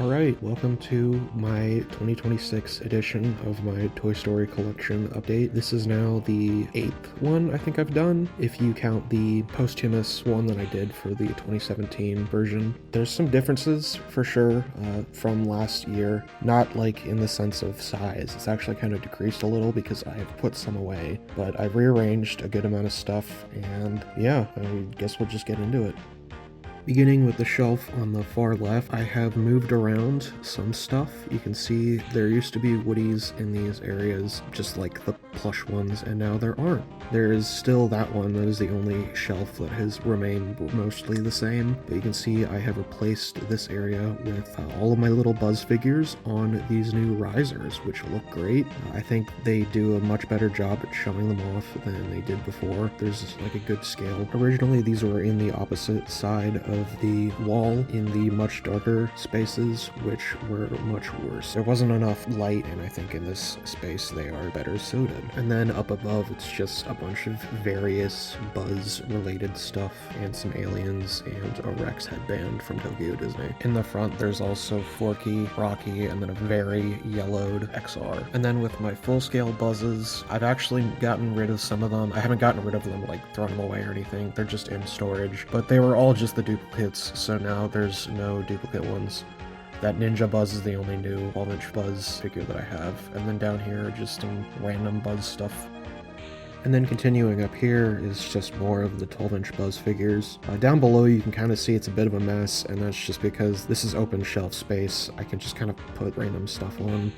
Alright, welcome to my 2026 edition of my Toy Story collection update. This is now the 8th one I think I've done, if you count the posthumous one that I did for the 2017 version. There's some differences, for sure, from last year. Not like in the sense of size, it's actually kind of decreased a little because I've put some away, but I've rearranged a good amount of stuff, and yeah, I guess we'll just get into it. Beginning with the shelf on the far left, I have moved around some stuff. You can see there used to be Woodies in these areas, just like the plush ones, and now there aren't. There is still that one that is the only shelf that has remained mostly the same, but you can see I have replaced this area with all of my little Buzz figures on these new risers, which look great. I think they do a much better job at showing them off than they did before. There's like a good scale. Originally, these were in the opposite side of the wall in the much darker spaces, which were much worse. There wasn't enough light, and I think in this space they are better suited. And then up above, it's just a bunch of various Buzz related stuff and some aliens and a Rex headband from Tokyo Disney. In the front, there's also Forky, Rocky, and then a very yellowed XR. And then with my full scale Buzzes, I've actually gotten rid of some of them. I haven't gotten rid of them, like thrown them away or anything. They're just in storage, but they were all just the duplicates, so now there's no duplicate ones. That Ninja Buzz is the only new 12-inch Buzz figure that I have, and then down here just some random Buzz stuff. And then continuing up here is just more of the 12-inch Buzz figures. Down below you can kind of see it's a bit of a mess, and that's just because this is open shelf space. I can just kind of put random stuff on.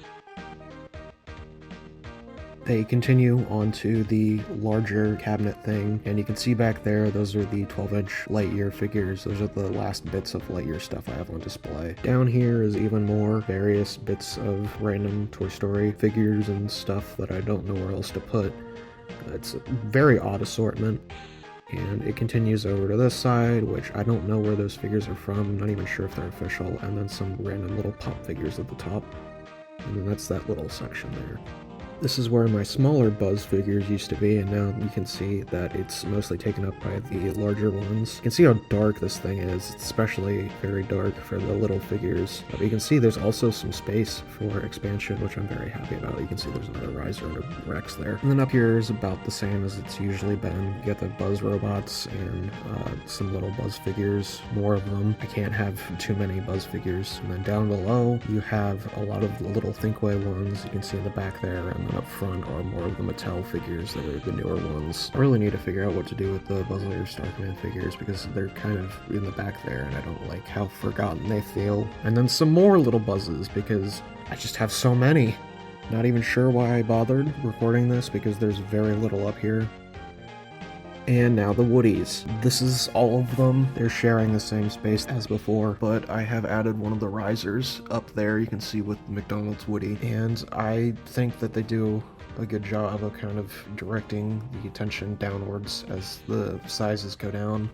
They continue onto the larger cabinet thing, and you can see back there, those are the 12-inch Lightyear figures. Those are the last bits of Lightyear stuff I have on display. Down here is even more various bits of random Toy Story figures and stuff that I don't know where else to put. It's a very odd assortment. And it continues over to this side, which I don't know where those figures are from. I'm not even sure if they're official. And then some random little pop figures at the top. And then that's that little section there. This is where my smaller Buzz figures used to be, and now you can see that it's mostly taken up by the larger ones. You can see how dark this thing is. It's especially very dark for the little figures. But you can see there's also some space for expansion, which I'm very happy about. You can see there's another riser and a Rex there. And then up here is about the same as it's usually been. You got the Buzz robots and some little Buzz figures, more of them. I can't have too many Buzz figures. And then down below, you have a lot of the little Thinkway ones you can see in the back there, and up front are more of the Mattel figures that are the newer ones. I really need to figure out what to do with the Buzz Lightyear Star Command figures because they're kind of in the back there and I don't like how forgotten they feel. And then some more little Buzzes because I just have so many. Not even sure why I bothered recording this because there's very little up here. And now the Woodies. This is all of them. They're sharing the same space as before, but I have added one of the risers up there, you can see with McDonald's Woody, and I think that they do a good job of kind of directing the attention downwards as the sizes go down.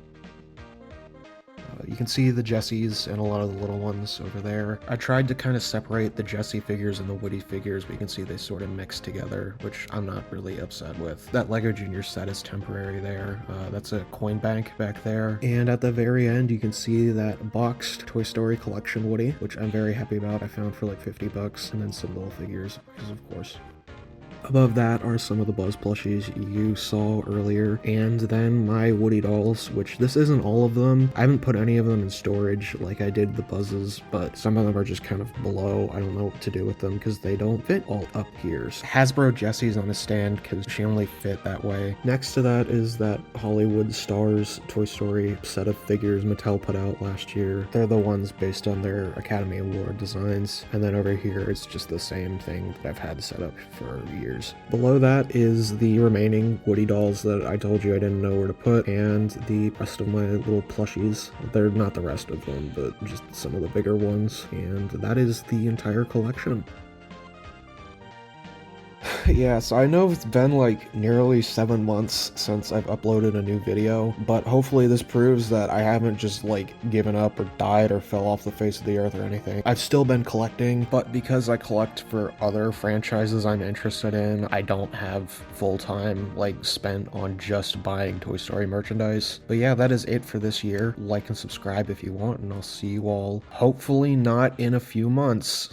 You can see the Jessies and a lot of the little ones over there. I tried to kind of separate the Jessie figures and the Woody figures, but you can see they sort of mix together, which I'm not really upset with. That LEGO Junior set is temporary there. That's a coin bank back there. And at the very end, you can see that boxed Toy Story collection Woody, which I'm very happy about. I found for like 50 bucks, and then some little figures, because of course. Above that are some of the Buzz plushies you saw earlier, and then my Woody dolls, which this isn't all of them. I haven't put any of them in storage like I did the Buzzes, but some of them are just kind of below. I don't know what to do with them because they don't fit all up here. Hasbro Jessie's on a stand because she only fit that way. Next to that is that Hollywood Stars Toy Story set of figures Mattel put out last year. They're the ones based on their Academy Award designs, and then over here it's just the same thing that I've had set up for years. Below that is the remaining Woody dolls that I told you I didn't know where to put, and the rest of my little plushies. They're not the rest of them, but just some of the bigger ones, and that is the entire collection. Yeah, so I know it's been like nearly 7 months since I've uploaded a new video, but hopefully this proves that I haven't just like given up or died or fell off the face of the earth or anything. I've still been collecting, but because I collect for other franchises I'm interested in, I don't have full time like spent on just buying Toy Story merchandise. But yeah, that is it for this year. Like and subscribe if you want, and I'll see you all hopefully not in a few months.